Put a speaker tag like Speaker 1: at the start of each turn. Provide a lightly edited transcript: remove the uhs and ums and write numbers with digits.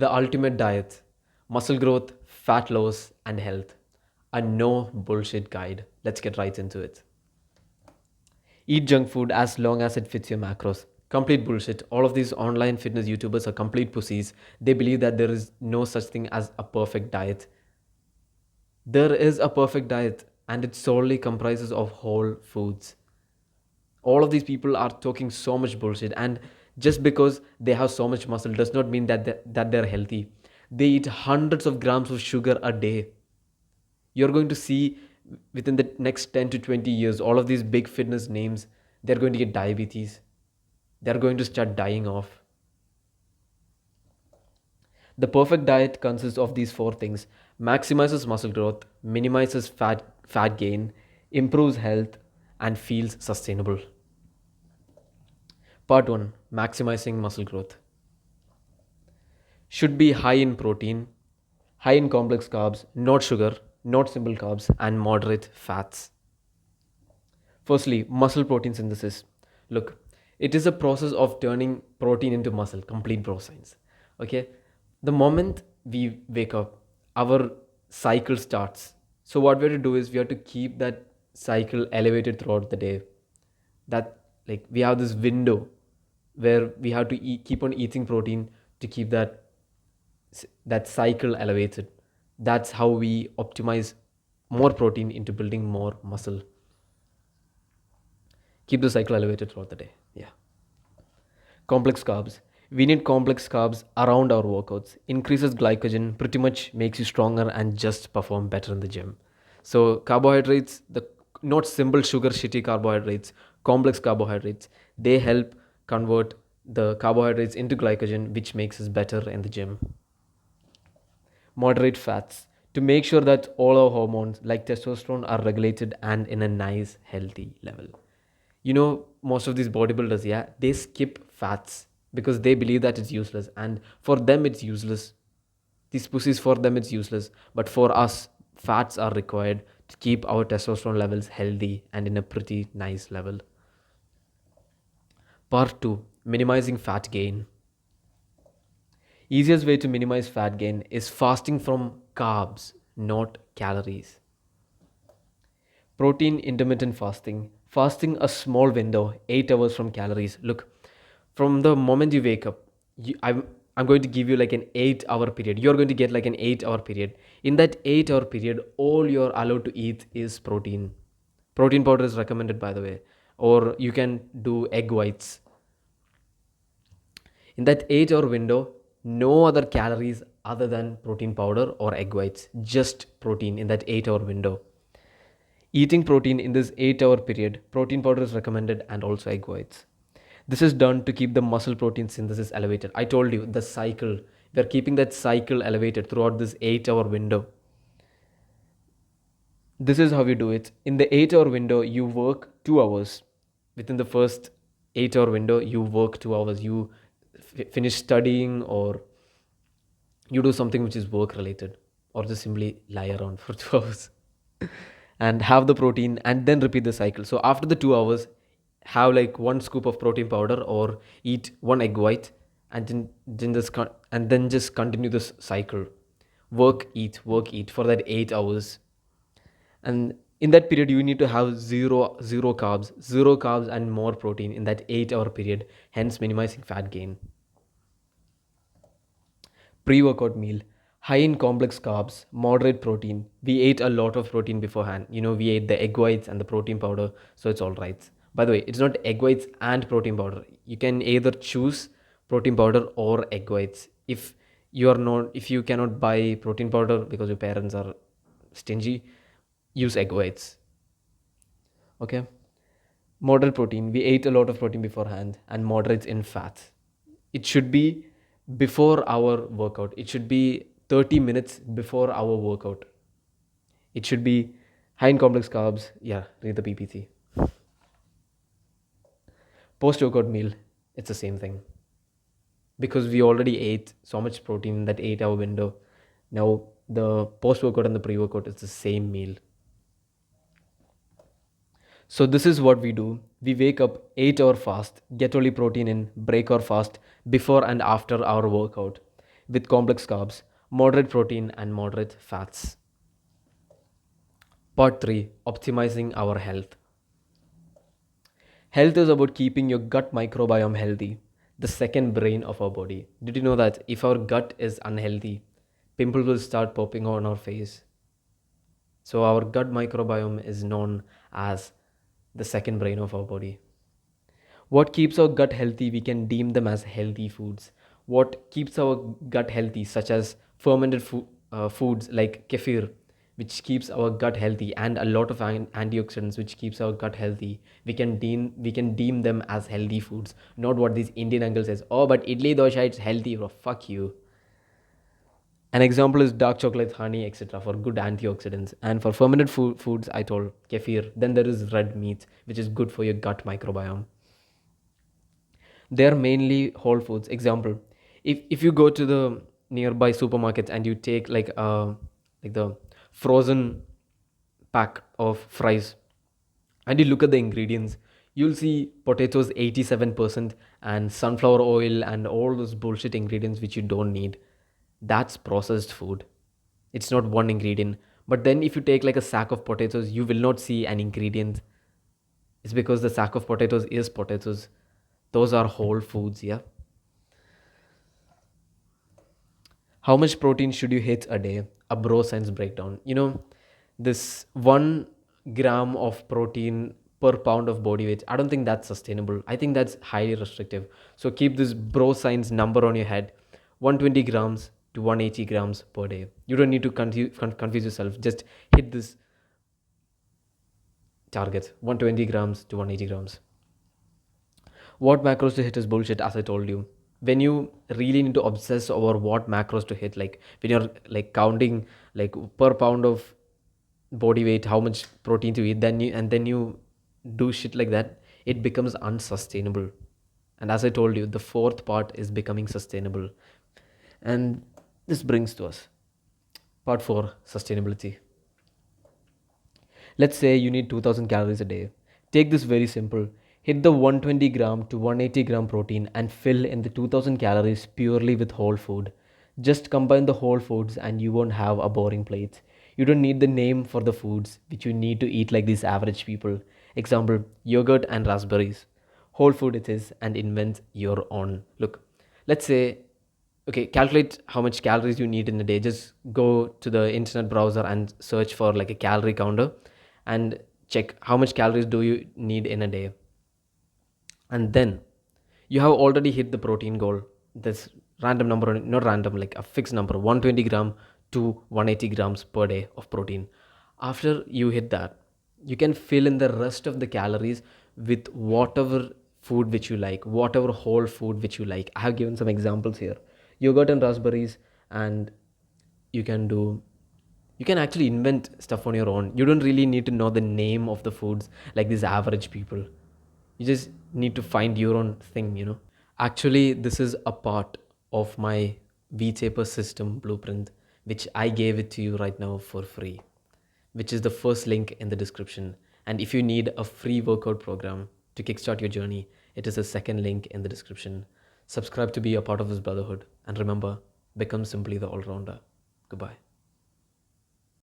Speaker 1: The ultimate diet, muscle growth, fat loss, and health. A no bullshit guide. Let's get right into it. Eat junk food as long as it fits your macros. Complete bullshit. All of these online fitness YouTubers are complete pussies. They believe that there is no such thing as a perfect diet. There is a perfect diet, and it solely comprises of whole foods. All of these people are talking so much bullshit, and just because they have so much muscle does not mean that they're healthy. They eat hundreds of grams of sugar a day. You're going to see within the next 10 to 20 years all of these big fitness names, they're going to get diabetes, they're going to start dying off. The perfect diet consists of these four things: maximizes muscle growth, minimizes fat gain, improves health, and feels sustainable. Part 1: maximizing muscle growth. Should be high in protein, high in complex carbs, not sugar, not simple carbs, and moderate fats. Firstly, muscle protein synthesis. Look, it is a process of turning protein into muscle, complete bro science. Okay? The moment we wake up, our cycle starts. So, what we have to do is we have to keep that cycle elevated throughout the day. That, like, we have this window where we have to keep on eating protein to keep that cycle elevated. That's how we optimize more protein into building more muscle. Keep the cycle elevated throughout the day. Yeah. Complex carbs. We need complex carbs around our workouts. Increases glycogen, pretty much makes you stronger and just perform better in the gym. So carbohydrates, the not simple sugar shitty carbohydrates, complex carbohydrates, they help convert the carbohydrates into glycogen, which makes us better in the gym. Moderate fats, to make sure that all our hormones like testosterone are regulated and in a nice healthy level. Most of these bodybuilders, yeah, they skip fats because they believe that it's useless, and for them it's useless. These pussies, for them it's useless, but for us, fats are required to keep our testosterone levels healthy and in a pretty nice level. Part 2: minimizing fat gain. Easiest way to minimize fat gain is fasting from carbs, not calories. Protein intermittent fasting. Fasting a small window, 8 hours from calories. Look, from the moment you wake up, I'm going to give you like an 8 hour period. You're going to get like an 8 hour period. In that 8 hour period, all you're allowed to eat is protein. Protein powder is recommended, by the way, or you can do egg whites. In that 8 hour window, no other calories other than protein powder or egg whites, just protein in that 8 hour window. Eating protein in this 8 hour period, protein powder is recommended and also egg whites. This is done to keep the muscle protein synthesis elevated. I told you the cycle, we're keeping that cycle elevated throughout this 8 hour window. This is how you do it. In the 8 hour window, you work 2 hours. Within the first 8 hour window, you work 2 hours. You finish studying, or you do something which is work related, or just simply lie around for 2 hours and have the protein and then repeat the cycle. So after the 2 hours, have like one scoop of protein powder or eat one egg white, and then just continue this cycle. Work, eat for that 8 hours. And in that period, you need to have zero carbs and more protein in that 8 hour period, hence minimizing fat gain. Pre-workout meal, high in complex carbs, moderate protein. We ate a lot of protein beforehand. We ate the egg whites and the protein powder, so it's all right. By the way, it's not egg whites and protein powder. You can either choose protein powder or egg whites. If you cannot buy protein powder because your parents are stingy, use egg whites. Okay. Moderate protein, we ate a lot of protein beforehand, and moderates in fats. It should be before our workout. It should be 30 minutes before our workout. It should be high in complex carbs. Yeah, read the PPC. Post workout meal, it's the same thing, because we already ate so much protein in that 8 hour window. Now the post workout and the pre workout is the same meal. So this is what we do. We wake up 8 hour fast, get only protein in, break our fast before and after our workout. with complex carbs, moderate protein, and moderate fats. Part 3, optimizing our health. Health is about keeping your gut microbiome healthy, the second brain of our body. Did you know that if our gut is unhealthy, pimples will start popping on our face? So, our gut microbiome is known as the second brain of our body. What keeps our gut healthy, we can deem them as healthy foods. What keeps our gut healthy, such as fermented foods like kefir, which keeps our gut healthy, and a lot of antioxidants, which keeps our gut healthy, we can deem them as healthy foods. Not what these Indian uncle says. Oh, but idli dosha it's healthy, bro. Fuck you. An example is dark chocolate, honey, etc. for good antioxidants. And for fermented foods, I told kefir. Then there is red meat, which is good for your gut microbiome. They are mainly whole foods. Example, if you go to the nearby supermarkets and you take like the frozen pack of fries and you look at the ingredients, you'll see potatoes 87% and sunflower oil and all those bullshit ingredients which you don't need. That's processed food. It's not one ingredient. But then if you take like a sack of potatoes, you will not see an ingredient. It's because the sack of potatoes is potatoes. Those are whole foods, yeah. How much protein should you hit a day? A bro science breakdown. This 1 gram of protein per pound of body weight. I don't think that's sustainable. I think that's highly restrictive. So keep this bro science number on your head: 120 grams to 180 grams per day. You don't need to confuse yourself. Just hit this target: 120 grams to 180 grams. What macros to hit is bullshit, as I told you. When you really need to obsess over what macros to hit, like when you're like counting like per pound of body weight how much protein to eat, then you do shit like that, it becomes unsustainable. And as I told you, the fourth part is becoming sustainable. And this brings to us part 4, sustainability. Let's say you need 2000 calories a day. Take this very simple. Hit the 120 gram to 180 gram protein and fill in the 2000 calories purely with whole food. Just combine the whole foods and you won't have a boring plate. You don't need the name for the foods which you need to eat like these average people. Example, yogurt and raspberries. Whole food it is, and invent your own. Look, let's say, okay, calculate how much calories you need in a day. Just go to the internet browser and search for like a calorie counter and check how much calories do you need in a day. And then you have already hit the protein goal. This random number, not random, like a fixed number: 120 gram to 180 grams per day of protein. After you hit that, you can fill in the rest of the calories with whatever food which you like, whatever whole food which you like. I have given some examples here: yogurt and raspberries. And you can do, you can actually invent stuff on your own. You don't really need to know the name of the foods like these average people. You just need to find your own thing. Actually, this is a part of my V-taper system blueprint, which I gave it to you right now for free, which is the first link in the description. And if you need a free workout program to kickstart your journey, it is the second link in the description. Subscribe to be a part of this brotherhood. And remember, become simply the all-rounder. Goodbye.